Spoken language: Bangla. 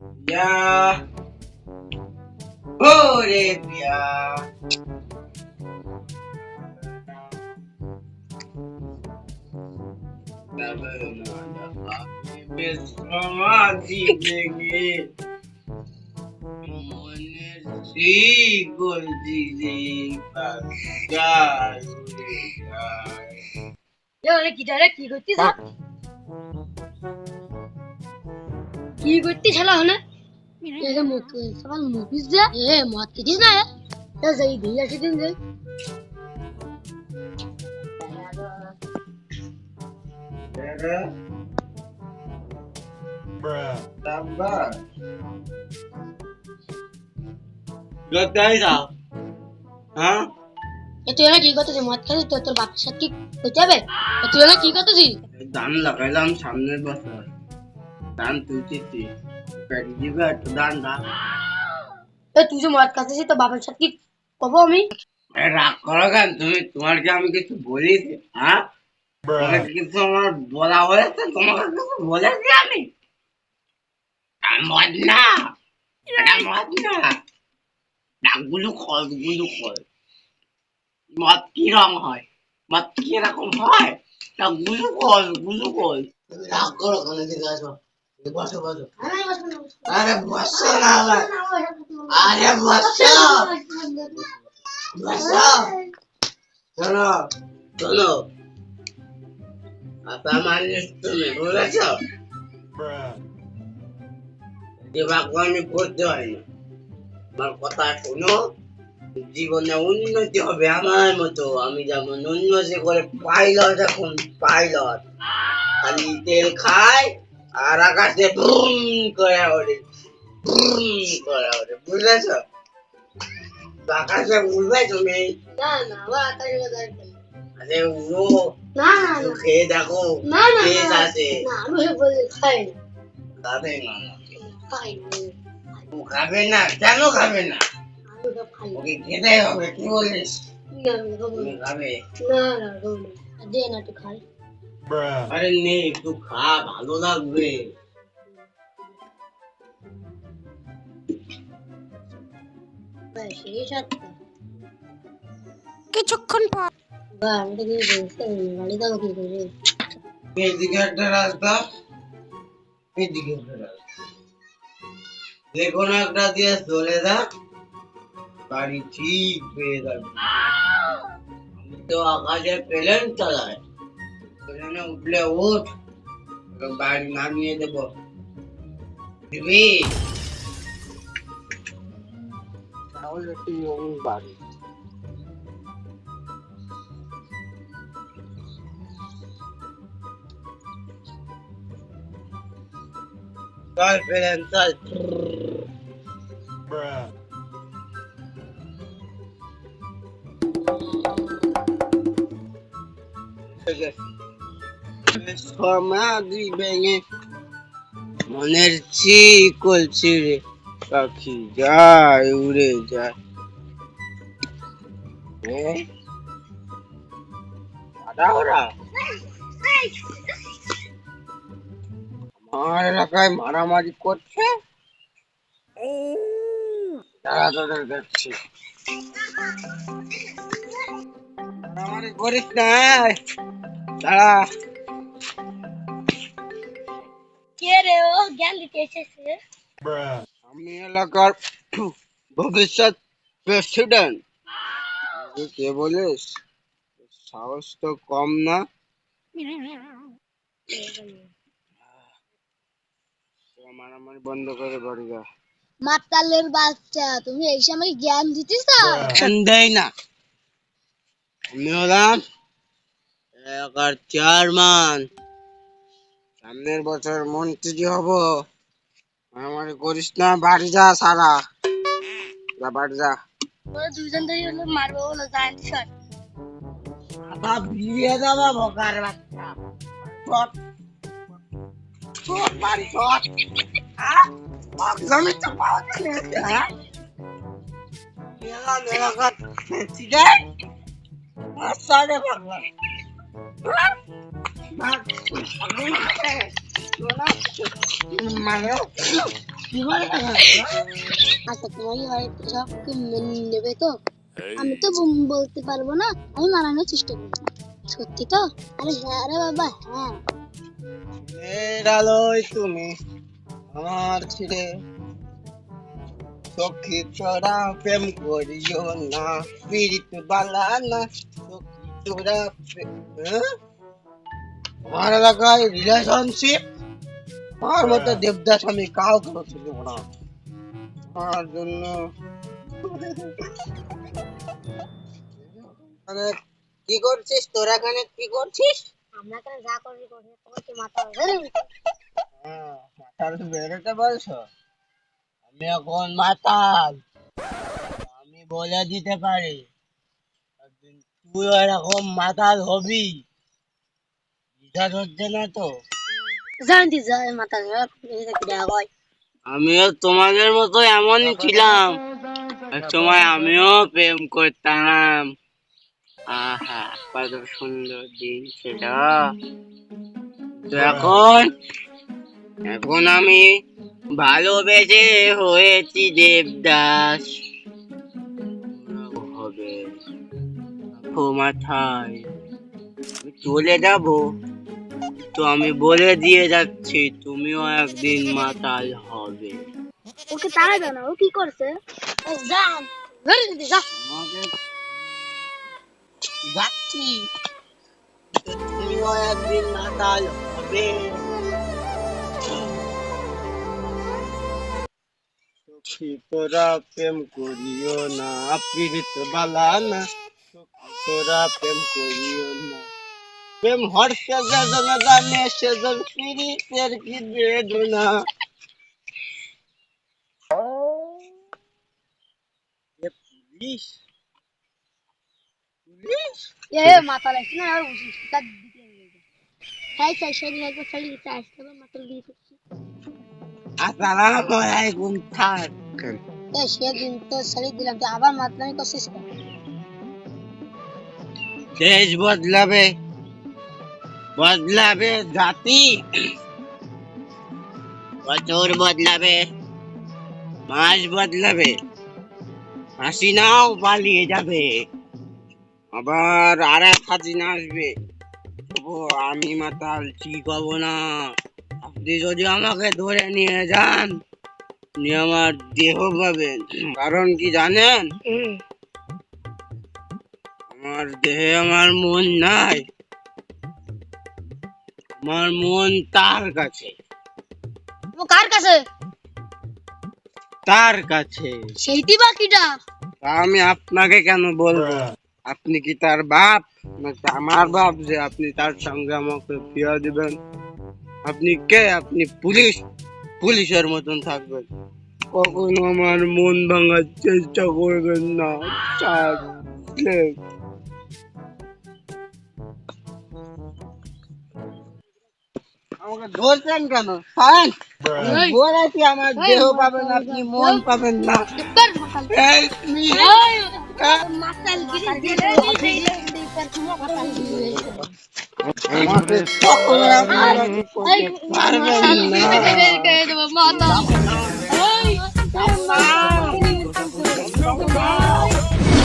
Ya, ore ya. Bersama dibegi monesi goldi pakai. ওরে গিটারে কি করছিস কি করছিস শালা হলে এরে মুখ সকাল মুখিস যা এ মত খেতিস না তা যাই দিয়ে আসি দিন যাই Tambah. Gatai sao? Hả? তুই না কি করতেছিস মদ খাচ্ছিস তোর বাপের সাথে কি হতে হবে তুই না কি করতেছিস ধান লাগাইলাম সামনের বছর ধান তুলতেছি পেটে দিবে একটু ধান ধান তুই যে মদ খাচ্ছিস তোর বাপের সাথে কি কব আমি রাগ করো কেন তুমি তোমার কি আমি কিছু বলেছি হ্যাঁ তোমাকে কিছু আমার বলা হয়েছে তোমাকে কিছু বলেছি আমি মদ না এটা মদ না ডাকগুলো খল মদ কি রং হয় মদ কি এরকম হয় তা গুলু কল রাগ করো কেন দিকে আসো বসো আরে বসো না আরে বসো চলো আপা মানুষ তুমি বুঝেছো যেভাবে আমি করতে হয় না আমার কথা শোনো জীবনে উন্নতি হবে আমার মতো আমি যেমন উন্নতি করে পাইলট এখন পাইলট খালি তেল খায় আর আকাশে বুম করে ওঠে বুঝেছ আকাশে উঠবে তুমি না না আকাশে কথা আরে উড়ো না খেয়ে দেখো তেজ আছে না আমি বলে খাই খাবে না খাই খাবে না কেন খাবে না আমি তো খাই ওকে খেতে হবে কি বলিস না তুমি খাবে না দে না তো খাই আরে নে একটু খা ভালো লাগবে সেই সাথে কিছুক্ষণ পর আমি তো কি বলছি গাড়ি দাও কি করে এইদিকে একটা রাস্তা এইদিকে একটা রাস্তা দেখো না একটা দিয়ে চলে যা গাড়ি ঠিক পেয়ে যাবে আমি তো আকাশে প্লেন চালাই প্লেনে উঠলে উঠ বাড়ি নামিয়ে দেবো দিবি তাহলে তুই বাড়ি চল প্লেন চল সমাধি ভেঙে মনের চিকল ছিঁড়ে পাখি যায় উড়ে যায় ওরা আমার এলাকায় মারামারি করছে তারা তোদের দেখছি মারামারি করিস না তারা কে রে ও জ্ঞান দিতে এসেছে আমি এলাকার ভবিষ্যৎ প্রেসিডেন্ট কে বলিস সাহস তো কম না মারামারি বন্ধ করে বাড়ি যা মাতালের বাচ্চা তুমি এই সময় জ্ঞান দিতেছ দেয় না আমি হলাম এলাকার চেয়ারম্যান সামনের বছর মন্ত্রী হব মারামারি করিস না বাড়ি যা সারা বাড়ি যা ওরা দুজন ধরে হলো মারবো বলো জানতে শট আবা বিয়ে যাবা ভোকার বাচ্চা শট শট বাড়ি শট একদমই তো পাওয়া যায় না এলাকার প্রেসিডেন্ট সাড়ে ভগবান মানে কি বলে আচ্ছা তোমার এই বাড়িতে সবকে মেনে নেবে তো? আমি তো বলতে পারবো না, আমি মানানোর চেষ্টা করবো। সত্যি তো? আরে হ্যাঁ রে বাবা, হ্যাঁ। আলোয় তুমি আমার ছিড়ে সখী তোরা প্রেম করিও না পীড়িত বালা না সখী তোরা আমার এলাকায় রিলেশনশিপ আমার মতো দেবদাস আমি কাউকে ছিল না আমার জন্য মানে কি করছিস তোরা এখানে কি করছিস আমরা এখানে যা করি করি তোমার কি মাথা ধরে মাতাল বেরোতে বলছো আমি এখন মাতাল আমি বলে দিতে পারি একদিন তুই এরকম মাতাল হবি বিশ্বাস হচ্ছে না তো জানতি যায় মাথা ধরে দেওয়া হয়। আমিও তোমাদের মতো এমনই ছিলাম এক সময় আমিও প্রেম করতাম আহা কত সুন্দর দিন সেটা তো এখন এখন আমি ভালোবেসে হয়েছি দেবদাস হবে মাথায় আমি চলে যাব তো আমি বলে দিয়ে যাচ্ছি তুমিও একদিন মাতাল হবে ওকে তাড়া দাও না, ও কি করছে? যান ধরে দিতে যা। আমাকে যাচ্ছি তো তুমিও একদিন মাতাল হবে সখী তোরা প্রেম করিও না পীড়িত বালা না সখী তোরা প্রেম করিও না প্রেম হর্ষে বেদনা জানে সেজন পীড়িতের কি বেদনা পুলিশ পুলিশ এ মাথা লাগছে না আর উচিত কাট দিতে হবে। তাই তাই সেদিন একবার চলে গেছে আসতে হবে মাথা দিয়ে করছি। আসসালামু আলাইকুম থাক এ সেদিন তো শাড়ি দিলাম তো আবার মাতলামি করছিস কেন? দেশ বদলাবে বদলাবে জাতি বছর বদলাবে মাস বদলাবে হাসিনাও পালিয়ে যাবে আবার আর এক হাসিনা আসবে ও আমি মাতাল ঠিক হব না আপনি যদি আমাকে ধরে নিয়ে যান আপনি আমার দেহ পাবেন কারণ কি জানেন আমার দেহে আমার মন নাই আমার মন তার কাছে ও কার কাছে? তার কাছে সেইটি বাকিটা তা আমি আপনাকে কেন বলবো আপনি কি তার বাপ নাকি আমার বাপ যে আপনি তার সঙ্গে আমাকে ফিরিয়ে দিবেন আপনি কে আপনি পুলিশ পুলিশের মতন থাকবেন কখনো আমার মন ভাঙার চেষ্টা করবেন না প্লিজ আমাকে ধরছেন কেন ফাইন বলেছি আমার দেহ পাবেন আপনি মন পাবেন না এই please, মাতাল গিরি দিলে আমাকে কখনো আপনারা করতে পারবেন না মাতা